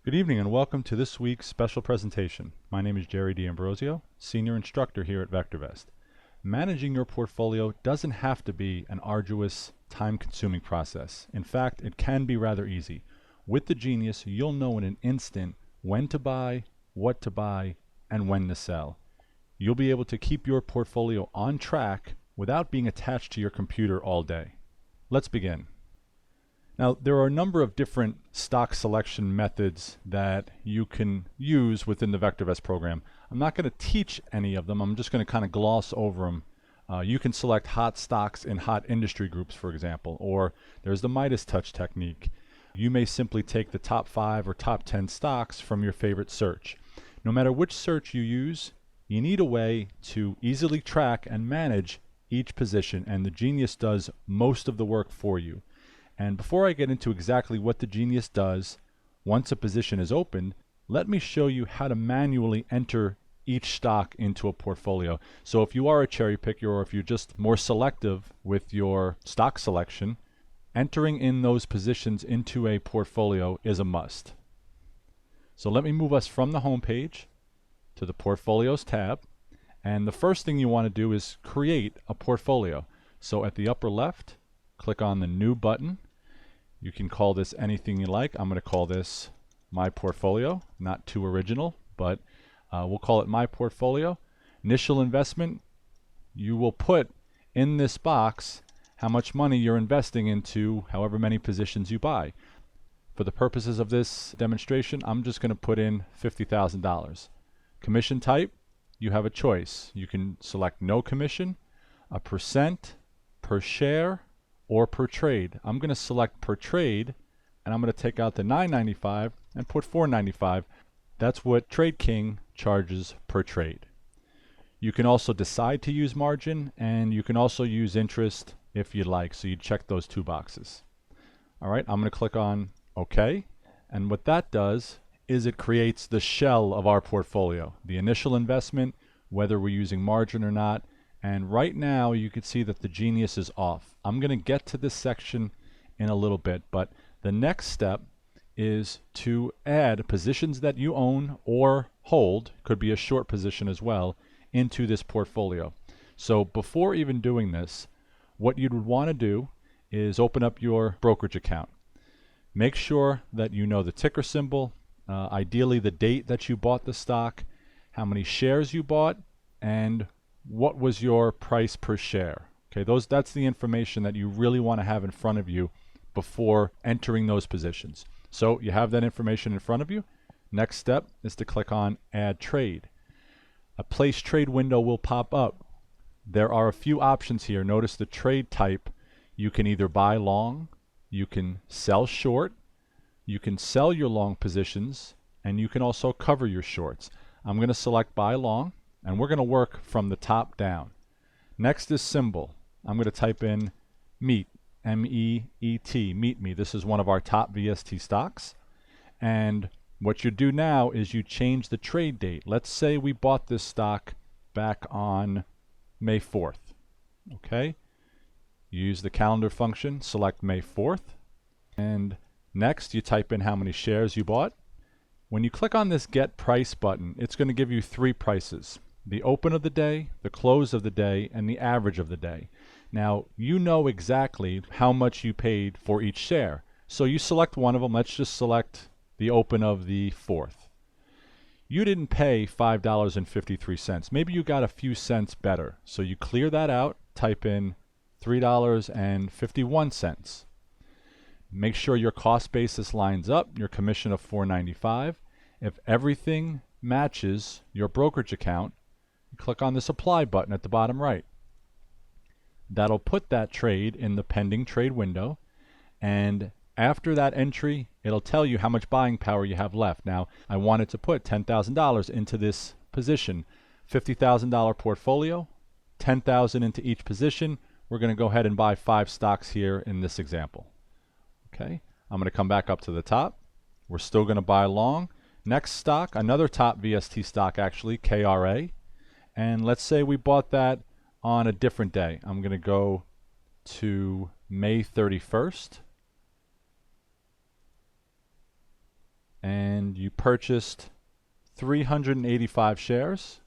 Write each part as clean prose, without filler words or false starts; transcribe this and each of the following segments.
Good evening and welcome to this week's special presentation. My name is Jerry D'Ambrosio, Senior Instructor here at VectorVest. Managing your portfolio doesn't have to be an arduous, time-consuming process. In fact, it can be rather easy. With the Genius, you'll know in an instant when to buy, what to buy, and when to sell. You'll be able to keep your portfolio on track without being attached to your computer all day. Let's begin. Now, there are a number of different stock selection methods that you can use within the VectorVest program. I'm not going to teach any of them. I'm just going to kind of gloss over them. You can select hot stocks in hot industry groups, for example, or there's the Midas Touch technique. You may simply take the top 5 or top 10 stocks from your favorite search. No matter which search you use, you need a way to easily track and manage each position, and the Genius does most of the work for you. And before I get into exactly what the Genius does, once a position is opened, let me show you how to manually enter each stock into a portfolio. So if you are a cherry picker or if you're just more selective with your stock selection, entering in those positions into a portfolio is a must. So let me move us from the home page to the Portfolios tab. And the first thing you want to do is create a portfolio. So at the upper left, click on the New button. You can call this anything you like. I'm going to call this My Portfolio. Not too original, but we'll call it My Portfolio. Initial investment, you will put in this box how much money you're investing into however many positions you buy. For the purposes of this demonstration, I'm just going to put in $50,000. Commission type, you have a choice. You can select no commission, a percent, per share, or per trade. I'm going to select per trade, and I'm going to take out the $9.95 and put $4.95. That's what TradeKing charges per trade. You can also decide to use margin, and you can also use interest if you'd like, so you check those two boxes. All right, I'm going to click on OK, and what that does is it creates the shell of our portfolio, the initial investment, whether we're using margin or not. And right now you can see that the Genius is off. I'm going to get to this section in a little bit, but the next step is to add positions that you own or hold, could be a short position as well, into this portfolio. So before even doing this, what you'd want to do is open up your brokerage account. Make sure that you know the ticker symbol, ideally the date that you bought the stock, how many shares you bought, and what was your price per share. Okay, that's the information that you really want to have in front of you before entering those positions. So you have that information in front of you. Next step is to click on Add Trade. A Place Trade window will pop up. There are a few options here. Notice the trade type. You can either buy long, you can sell short, you can sell your long positions, and you can also cover your shorts. I'm going to select Buy Long, and we're going to work from the top down. Next is symbol. I'm going to type in MEET, M-E-E-T, Meet Me. This is one of our top VST stocks. And what you do now is you change the trade date. Let's say we bought this stock back on May 4th. Okay? You use the calendar function, select May 4th. And next you type in how many shares you bought. When you click on this Get Price button, it's going to give you 3 prices. The open of the day, the close of the day, and the average of the day. Now, you know exactly how much you paid for each share. So you select one of them. Let's just select the open of the 4th. You didn't pay $5.53. Maybe you got a few cents better. So you clear that out, type in $3.51. Make sure your cost basis lines up, your commission of $4.95. If everything matches your brokerage account, click on this Apply button at the bottom right. That'll put that trade in the pending trade window, and after that entry, it'll tell you how much buying power you have left. Now, I wanted to put $10,000 into this position. $50,000 portfolio, $10,000 into each position. We're going to go ahead and buy 5 stocks here in this example. Okay, I'm going to come back up to the top. We're still going to buy long. Next stock, another top VST stock actually, KRA. And let's say we bought that on a different day. I'm going to go to May 31st. And You purchased 385 shares.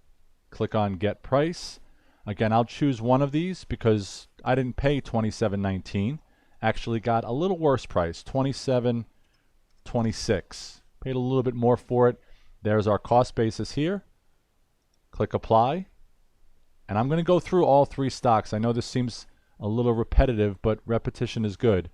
Click on Get Price. Again, I'll choose one of these because I didn't pay $27.19. Actually got a little worse price, $27.26. Paid a little bit more for it. There's our cost basis here. Click Apply. And I'm going to go through all three stocks. I know this seems a little repetitive, but repetition is good.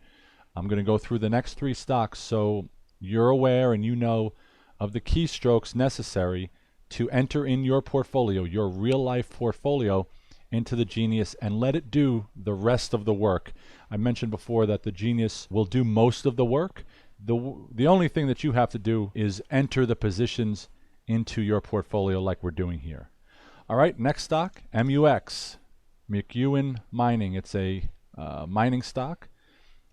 I'm going to go through the next three stocks so you're aware and you know of the keystrokes necessary to enter in your portfolio, your real life portfolio, into the Genius and let it do the rest of the work. I mentioned before that the Genius will do most of the work. The only thing that you have to do is enter the positions into your portfolio like we're doing here. All right, next stock, MUX, McEwen Mining. It's a mining stock.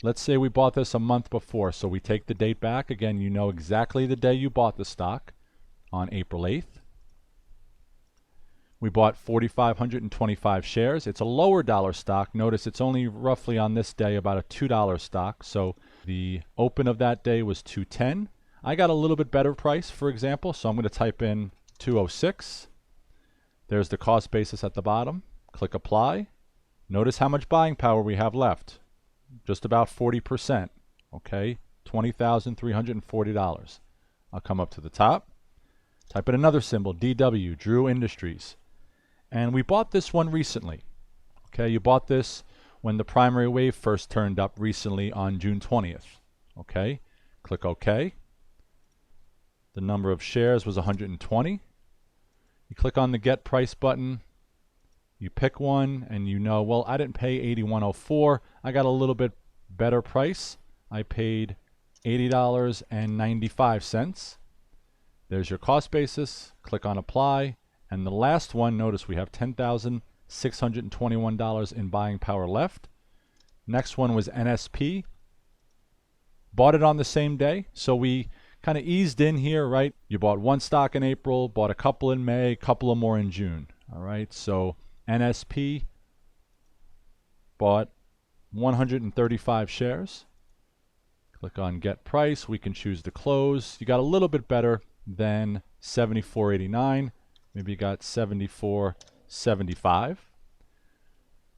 Let's say we bought this a month before, so we take the date back. Again, you know exactly the day you bought the stock, on April 8th. We bought 4,525 shares. It's a lower dollar stock. Notice it's only roughly on this day about a $2 stock. So the open of that day was $2.10. I got a little bit better price, for example, so I'm going to type in $2.06. There's the cost basis at the bottom. Click Apply. Notice how much buying power we have left. Just about 40%. Okay, $20,340. I'll come up to the top. Type in another symbol, DW, Drew Industries. And we bought this one recently. Okay, you bought this when the primary wave first turned up recently on June 20th. Okay, click OK. The number of shares was 120. You click on the Get Price button. You pick one and you know, well, I didn't pay $81.04. I got a little bit better price. I paid $80.95. There's your cost basis. Click on Apply. And the last one, notice we have $10,621 in buying power left. Next one was NSP. Bought it on the same day. So we kind of eased in here, right? You bought one stock in April, bought a couple in May, couple of more in June. All right, so NSP bought 135 shares. Click on Get Price. We can choose to close. You got a little bit better than $74.89. Maybe you got $74.75.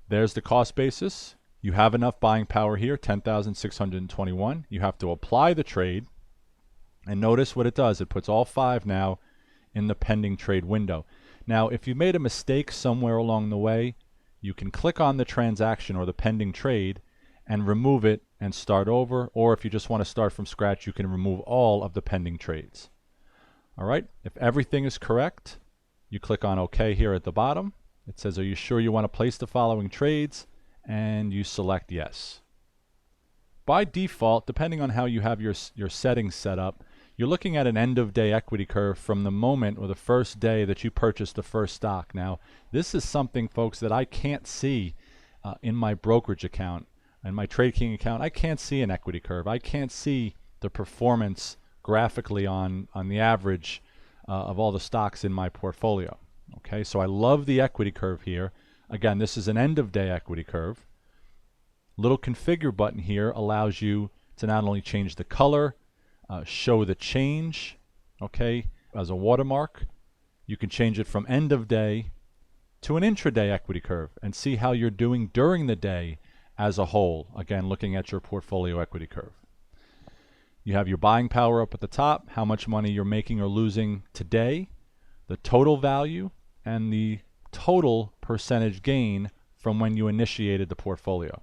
There's the cost basis. You have enough buying power here, 10,621. You have to apply the trade. And notice what it does. It puts all five now in the pending trade window. Now, if you made a mistake somewhere along the way, you can click on the transaction or the pending trade and remove it and start over. Or if you just want to start from scratch, you can remove all of the pending trades. All right, if everything is correct, you click on OK here at the bottom. It says, are you sure you want to place the following trades? And you select yes. By default, depending on how you have your settings set up, you're looking at an end-of-day equity curve from the moment or the first day that you purchased the first stock. Now, this is something, folks, that I can't see in my brokerage account. In my TradeKing account, I can't see an equity curve. I can't see the performance graphically on the average of all the stocks in my portfolio. Okay, so I love the equity curve here. Again, this is an end-of-day equity curve. Little configure button here allows you to not only change the color, show the change, okay, as a watermark. You can change it from end of day to an intraday equity curve and see how you're doing during the day as a whole. Again, looking at your portfolio equity curve. You have your buying power up at the top, how much money you're making or losing today, the total value, and the total percentage gain from when you initiated the portfolio.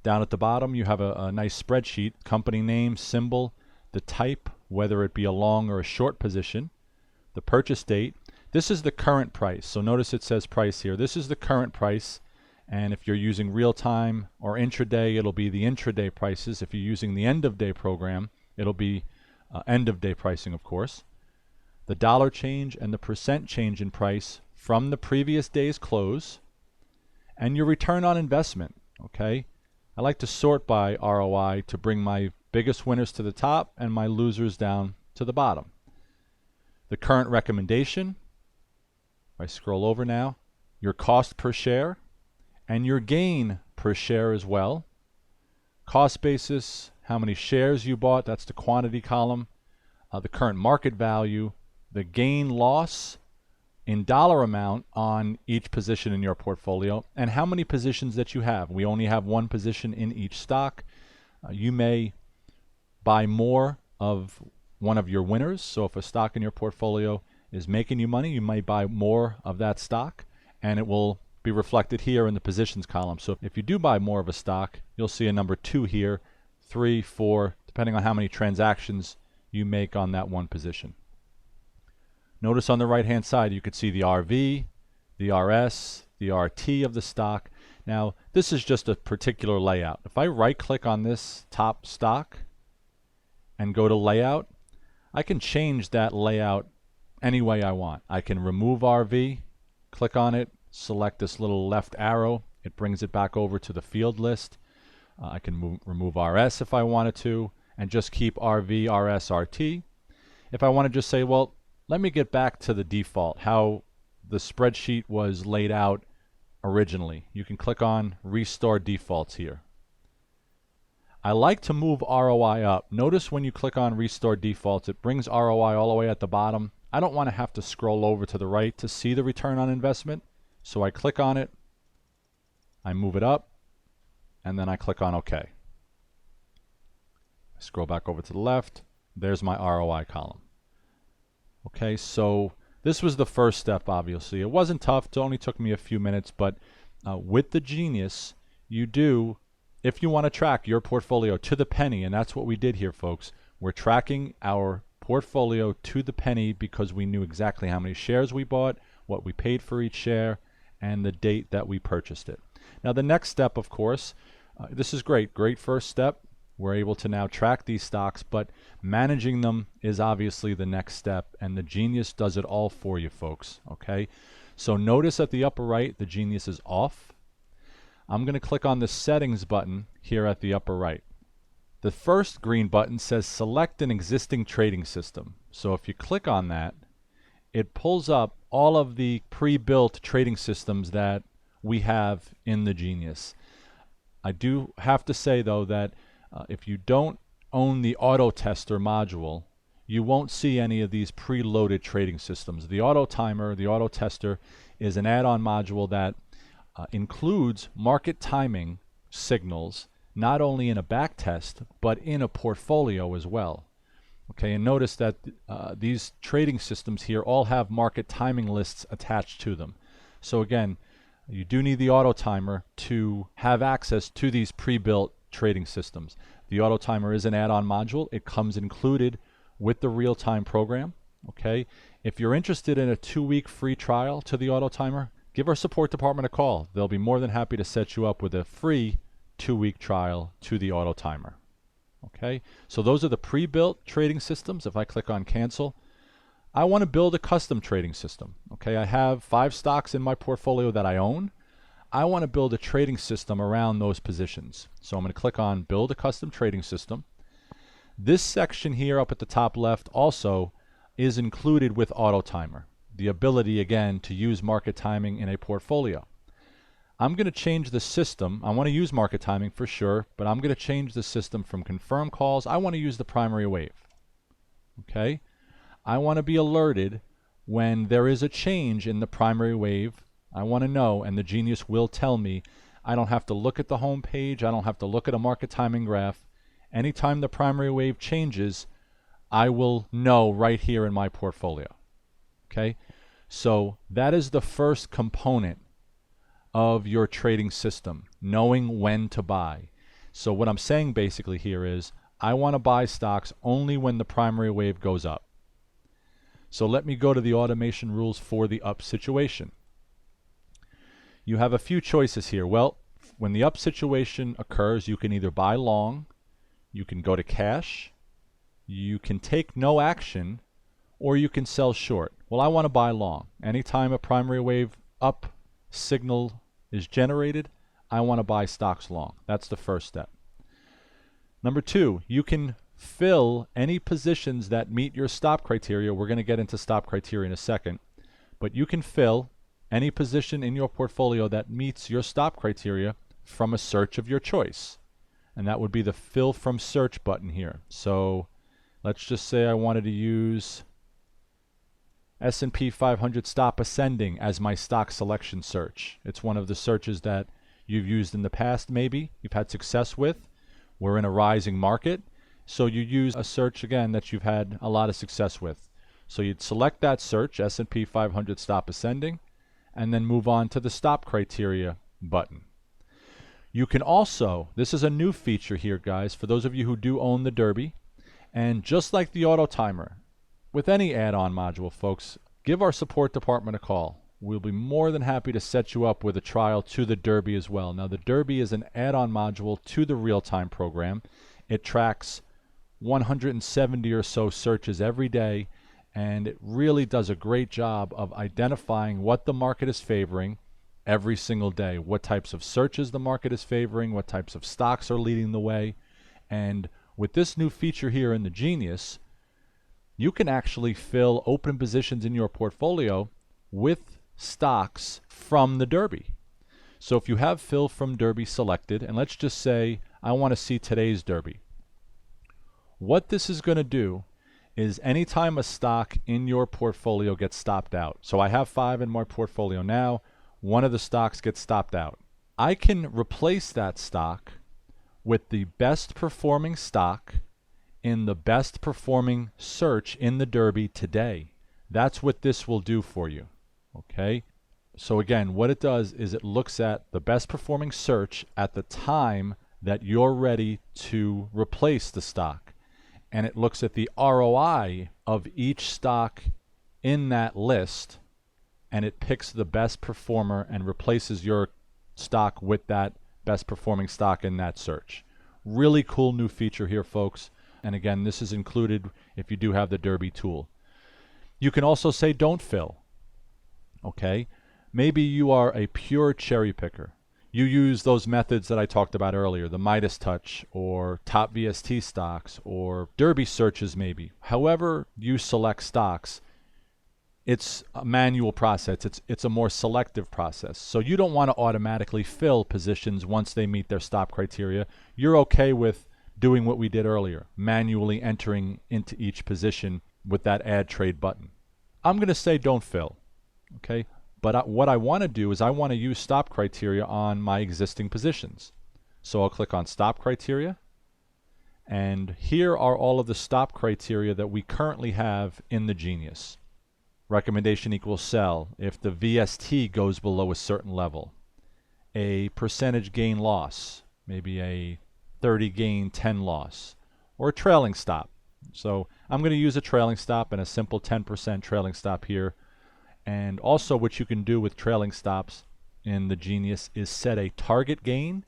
Down at the bottom, you have a nice spreadsheet, company name, symbol, the type, whether it be a long or a short position, the purchase date. This is the current price. So notice it says price here. This is the current price. And if you're using real time or intraday, it'll be the intraday prices. If you're using the end of day program, it'll be end of day pricing, of course. The dollar change and the percent change in price from the previous day's close, and your return on investment. Okay, I like to sort by ROI to bring my biggest winners to the top and my losers down to the bottom. The current recommendation, if I scroll over now, your cost per share and your gain per share as well. Cost basis, how many shares you bought, that's the quantity column. the current market value, the gain loss in dollar amount on each position in your portfolio, and how many positions that you have. We only have one position in each stock. You may buy more of one of your winners. So if a stock in your portfolio is making you money, you might buy more of that stock, and it will be reflected here in the positions column. So if you do buy more of a stock, you'll see a number 2 here, 3, 4, depending on how many transactions you make on that one position. Notice on the right hand side you could see the RV, the RS, the RT of the stock. Now this is just a particular layout. If I right click on this top stock and go to layout, I can change that layout any way I want. I can remove RV, click on it, select this little left arrow, it brings it back over to the field list. I can remove RS if I wanted to, and just keep RV, RS, RT. If I want to just say, well, let me get back to the default, how the spreadsheet was laid out originally. You can click on Restore Defaults here. I like to move ROI up. Notice when you click on Restore Defaults, it brings ROI all the way at the bottom. I don't want to have to scroll over to the right to see the return on investment. So I click on it, I move it up, and then I click on OK. I scroll back over to the left. There's my ROI column. Okay, so this was the first step, obviously. It wasn't tough. It only took me a few minutes, but with the Genius, you do, if you want to track your portfolio to the penny, and that's what we did here, folks. We're tracking our portfolio to the penny because we knew exactly how many shares we bought, what we paid for each share, and the date that we purchased it. Now the next step, of course, this is great first step. We're able to now track these stocks, but managing them is obviously the next step, and the Genius does it all for you, folks. Okay, so notice at the upper right, the Genius is off. I'm going to click on the settings button here at the upper right. The first green button says select an existing trading system. So if you click on that, it pulls up all of the pre-built trading systems that we have in the Genius. I do have to say though that if you don't own the auto tester module, you won't see any of these preloaded trading systems. The auto timer, the auto tester, is an add-on module that includes market timing signals, not only in a back test, but in a portfolio as well. Okay, and notice that these trading systems here all have market timing lists attached to them. So again, you do need the auto timer to have access to these pre-built trading systems. The auto timer is an add-on module. It comes included with the real-time program. Okay, if you're interested in a 2-week free trial to the auto timer, give our support department a call. They'll be more than happy to set you up with a free 2-week trial to the auto timer. Okay, so those are the pre-built trading systems. If I click on cancel, I want to build a custom trading system. Okay, I have 5 stocks in my portfolio that I own. I want to build a trading system around those positions. So I'm going to click on build a custom trading system. This section here up at the top left also is included with auto timer. The ability again to use market timing in a portfolio. I'm going to change the system. I want to use market timing for sure, but I'm going to change the system from confirm calls. I want to use the primary wave. Okay? I want to be alerted when there is a change in the primary wave. I want to know, and the Genius will tell me. I don't have to look at the home page. I don't have to look at a market timing graph. Anytime the primary wave changes, I will know right here in my portfolio. Okay? So that is the first component of your trading system, knowing when to buy. So what I'm saying basically here is I want to buy stocks only when the primary wave goes up. So let me go to the automation rules for the up situation. You have a few choices here. Well, when the up situation occurs, you can either buy long, you can go to cash, you can take no action, or you can sell short. Well, I want to buy long. Anytime a primary wave up signal is generated, I want to buy stocks long. That's the first step. Number 2, you can fill any positions that meet your stop criteria. We're going to get into stop criteria in a second, but you can fill any position in your portfolio that meets your stop criteria from a search of your choice, and that would be the fill from search button here. So Let's just say I wanted to use S&P 500 stop ascending as my stock selection search. It's one of the searches that you've used in the past, maybe you've had success with. We're in a rising market, so you use a search again that you've had a lot of success with. So you'd select that search, S&P 500 stop ascending, and then move on to the stop criteria button. You can also, this is a new feature here, guys, for those of you who do own the Derby, and just like the auto timer, with any add-on module, folks, give our support department a call. We'll be more than happy to set you up with a trial to the Derby as well. Now, the Derby is an add-on module to the real-time program. It tracks 170 or so searches every day, and it really does a great job of identifying what the market is favoring every single day, what types of searches the market is favoring, what types of stocks are leading the way. And with this new feature here in the Genius, you can actually fill open positions in your portfolio with stocks from the Derby. So if you have fill from Derby selected, and let's just say I want to see today's Derby, what this is going to do is anytime a stock in your portfolio gets stopped out, so I have 5 in my portfolio now, one of the stocks gets stopped out, I can replace that stock with the best performing stock in the best performing search in the Derby today. That's what this will do for you. Okay? So again, what it does is it looks at the best performing search at the time that you're ready to replace the stock. And it looks at the ROI of each stock in that list, and it picks the best performer and replaces your stock with that best performing stock in that search. Really cool new feature here, folks. And again, this is included if you do have the Derby tool. You can also say don't fill. Okay? Maybe you are a pure cherry picker. You use those methods that I talked about earlier, the Midas Touch or top VST stocks or Derby searches maybe. However you select stocks, it's a manual process. It's a more selective process. So you don't want to automatically fill positions once they meet their stop criteria. You're okay with doing what we did earlier, manually entering into each position with that add trade button. I'm going to say don't fill. Okay? But what I want to do is I want to use stop criteria on my existing positions. So I'll click on stop criteria. And here are all of the stop criteria that we currently have in the Genius. Recommendation equals sell if the VST goes below a certain level. A percentage gain loss, maybe a 30 gain 10 loss, or a trailing stop. So I'm going to use a trailing stop and a simple 10% trailing stop here. And also what you can do with trailing stops in the Genius is set a target gain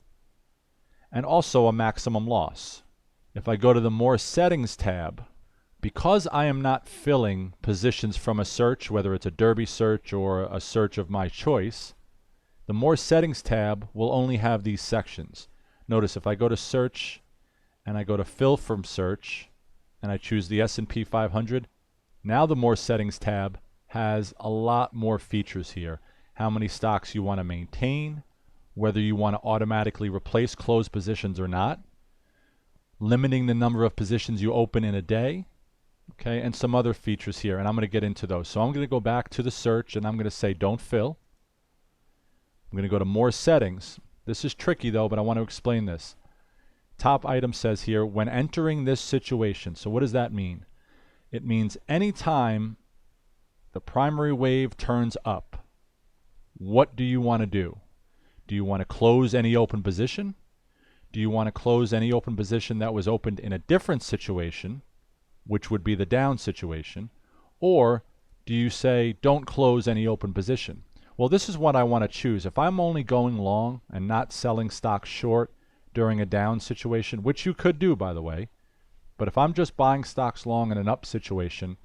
and also a maximum loss. If I go to the More Settings tab, because I am not filling positions from a search, whether it's a Derby search or a search of my choice, the More Settings tab will only have these sections. Notice if I go to Search and I go to Fill from Search and I choose the S&P 500, now the More Settings tab has a lot more features here. How many stocks you want to maintain, whether you want to automatically replace closed positions or not, limiting the number of positions you open in a day, okay, and some other features here, and I'm going to get into those. So I'm going to go back to the search and I'm going to say don't fill. I'm going to go to More Settings. This is tricky though, but I want to explain this. Top item says here, when entering this situation. So what does that mean? It means anytime the primary wave turns up, what do you want to do? Do you want to close any open position? Do you want to close any open position that was opened in a different situation, which would be the down situation? Or do you say don't close any open position? Well, this is what I want to choose. If I'm only going long and not selling stocks short during a down situation, which you could do, by the way, but if I'm just buying stocks long in an up situation,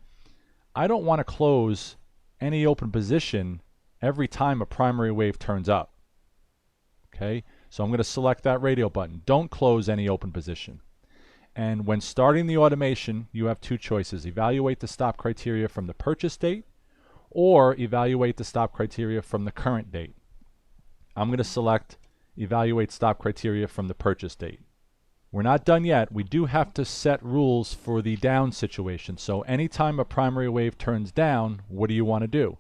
I don't want to close any open position every time a primary wave turns up. Okay, so I'm going to select that radio button. Don't close any open position. And when starting the automation, you have two choices. Evaluate the stop criteria from the purchase date or evaluate the stop criteria from the current date. I'm going to select evaluate stop criteria from the purchase date. We're not done yet. We do have to set rules for the down situation. So anytime a primary wave turns down, what do you want to do?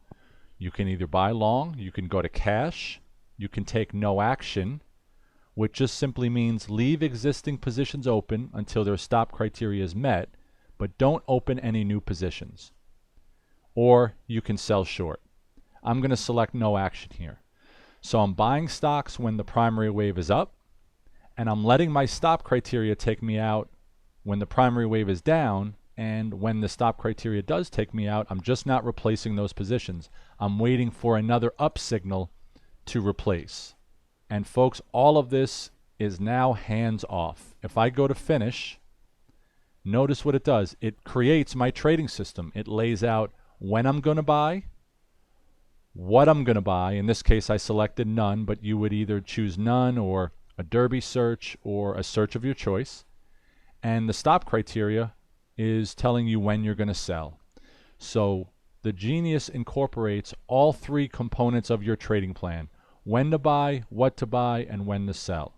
You can either buy long, you can go to cash, you can take no action, which just simply means leave existing positions open until their stop criteria is met, but don't open any new positions. Or you can sell short. I'm going to select no action here. So I'm buying stocks when the primary wave is up, and I'm letting my stop criteria take me out when the primary wave is down, and when the stop criteria does take me out, I'm just not replacing those positions. I'm waiting for another up signal to replace. And folks, all of this is now hands off. If I go to finish, notice what it does. It creates my trading system. It lays out when I'm going to buy, what I'm going to buy. In this case, I selected none, but you would either choose none or a Derby search or a search of your choice. And the stop criteria is telling you when you're going to sell. So the Genius incorporates all three components of your trading plan: when to buy, what to buy, and when to sell.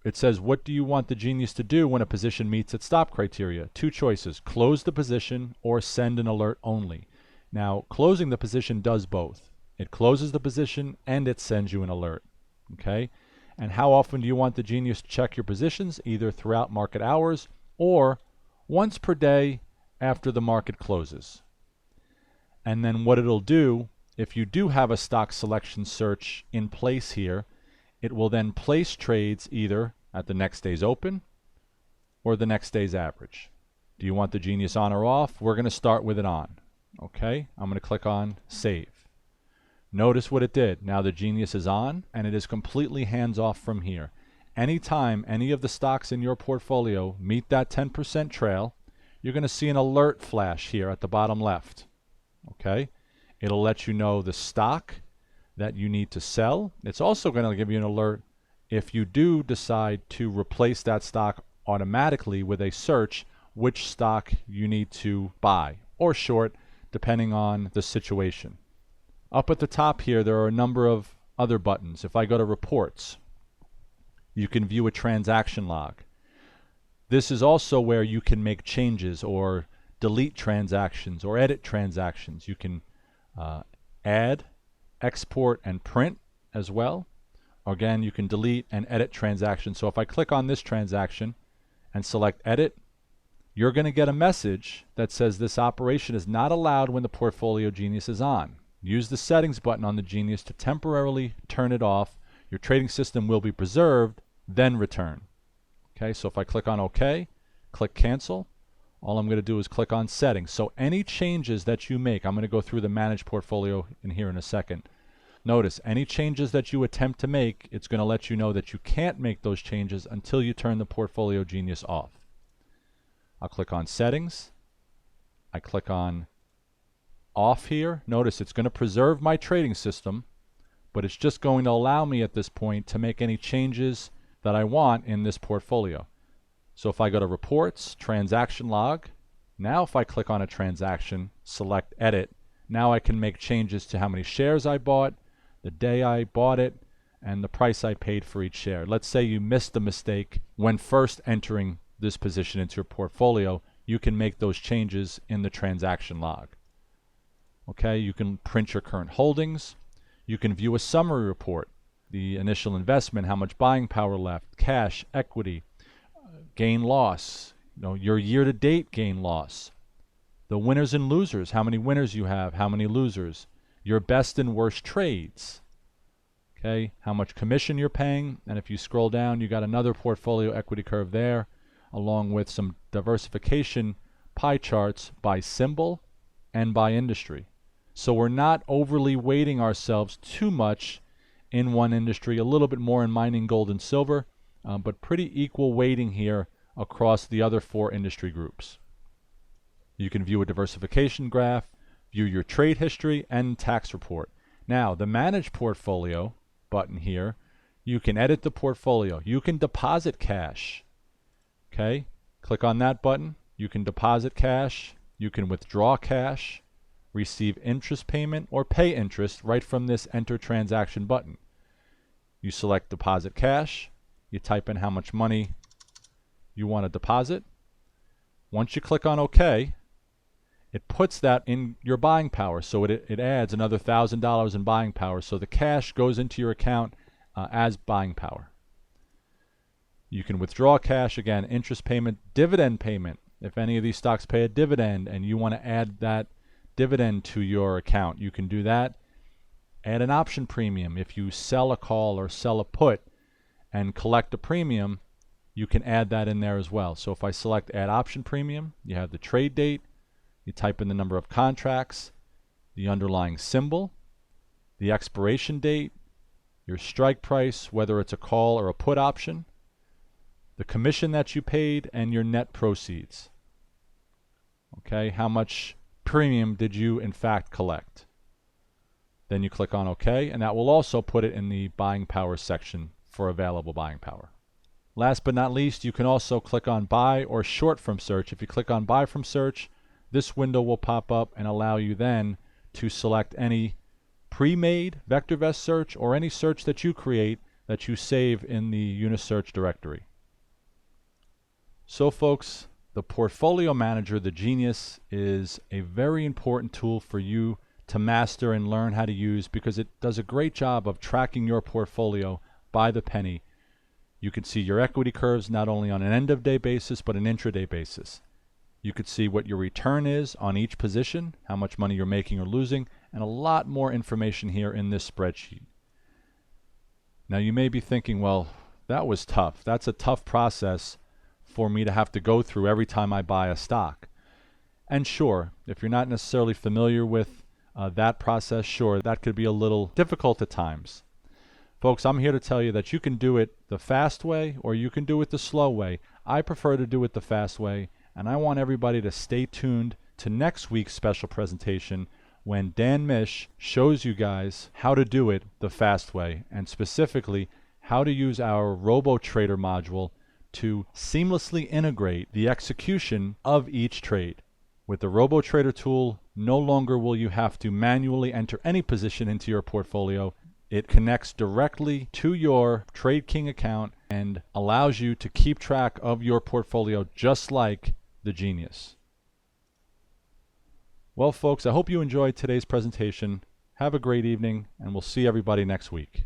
It says, what do you want the Genius to do when a position meets its stop criteria? Two choices: close the position or send an alert only. Now, closing the position does both. It closes the position and it sends you an alert. Okay? And how often do you want the Genius to check your positions? Either throughout market hours or once per day after the market closes. And then what it'll do, if you do have a stock selection search in place here, it will then place trades either at the next day's open or the next day's average. Do you want the Genius on or off? We're going to start with it on. Okay, I'm going to click on Save. Notice what it did. Now the Genius is on, and it is completely hands-off from here. Anytime any of the stocks in your portfolio meet that 10% trail, you're going to see an alert flash here at the bottom left. Okay? It'll let you know the stock that you need to sell. It's also going to give you an alert if you do decide to replace that stock automatically with a search, which stock you need to buy or short, depending on the situation. Up at the top here, there are a number of other buttons. If I go to Reports, you can view a transaction log. This is also where you can make changes or delete transactions or edit transactions. You can add, export, and print as well. Again, you can delete and edit transactions. So if I click on this transaction and select Edit, you're going to get a message that says this operation is not allowed when the Portfolio Genius is on. Use the Settings button on the Genius to temporarily turn it off. Your trading system will be preserved, then return. Okay, so if I click on OK, click Cancel, all I'm going to do is click on Settings. So any changes that you make, I'm going to go through the Manage Portfolio in here in a second. Notice, any changes that you attempt to make, it's going to let you know that you can't make those changes until you turn the Portfolio Genius off. I'll click on Settings. I click on Off here. Notice it's going to preserve my trading system, but it's just going to allow me at this point to make any changes that I want in this portfolio. So if I go to Reports, Transaction Log, now if I click on a transaction, select Edit, now I can make changes to how many shares I bought, the day I bought it, and the price I paid for each share. Let's say you missed a mistake when first entering this position into your portfolio. You can make those changes in the transaction log. Okay, you can print your current holdings. You can view a summary report, the initial investment, how much buying power left, cash, equity, gain loss, your year-to-date gain loss, the winners and losers, how many winners you have, how many losers, your best and worst trades, okay, how much commission you're paying, and if you scroll down, you got another portfolio equity curve there, along with some diversification pie charts by symbol and by industry. So we're not overly weighting ourselves too much in one industry, a little bit more in mining, gold, and silver, but pretty equal weighting here across the other 4 industry groups. You can view a diversification graph, view your trade history, and tax report. Now, the Manage Portfolio button here, you can edit the portfolio. You can deposit cash. Okay, click on that button. You can deposit cash. You can withdraw cash, receive interest payment, or pay interest right from this Enter Transaction button. You select Deposit Cash. You type in how much money you want to deposit. Once you click on OK, it puts that in your buying power. So it adds another $1,000 in buying power. So the cash goes into your account as buying power. You can withdraw cash, again, interest payment, dividend payment. If any of these stocks pay a dividend and you want to add that dividend to your account, you can do that. Add an option premium. If you sell a call or sell a put and collect a premium, you can add that in there as well. So if I select add option premium, you have the trade date, you type in the number of contracts, the underlying symbol, the expiration date, your strike price, whether it's a call or a put option, the commission that you paid, and your net proceeds. Okay, how much premium did you in fact collect? Then you click on OK, and that will also put it in the buying power section for available buying power. Last but not least, you can also click on buy or short from search. If you click on buy from search, this window will pop up and allow you then to select any pre-made VectorVest search or any search that you create that you save in the Unisearch directory. So folks, the Portfolio Manager, the Genius, is a very important tool for you to master and learn how to use because it does a great job of tracking your portfolio by the penny. You can see your equity curves not only on an end of day basis but an intraday basis. You could see what your return is on each position, how much money you're making or losing, and a lot more information here in this spreadsheet. Now you may be thinking, well, that was tough. That's a tough process for me to have to go through every time I buy a stock. And sure, if you're not necessarily familiar with that process, sure, that could be a little difficult at times. Folks, I'm here to tell you that you can do it the fast way or you can do it the slow way. I prefer to do it the fast way, and I want everybody to stay tuned to next week's special presentation when Dan Mish shows you guys how to do it the fast way, and specifically how to use our RoboTrader module to seamlessly integrate the execution of each trade. With the RoboTrader tool, no longer will you have to manually enter any position into your portfolio. It connects directly to your TradeKing account and allows you to keep track of your portfolio just like the Genius. Well, folks, I hope you enjoyed today's presentation. Have a great evening, and we'll see everybody next week.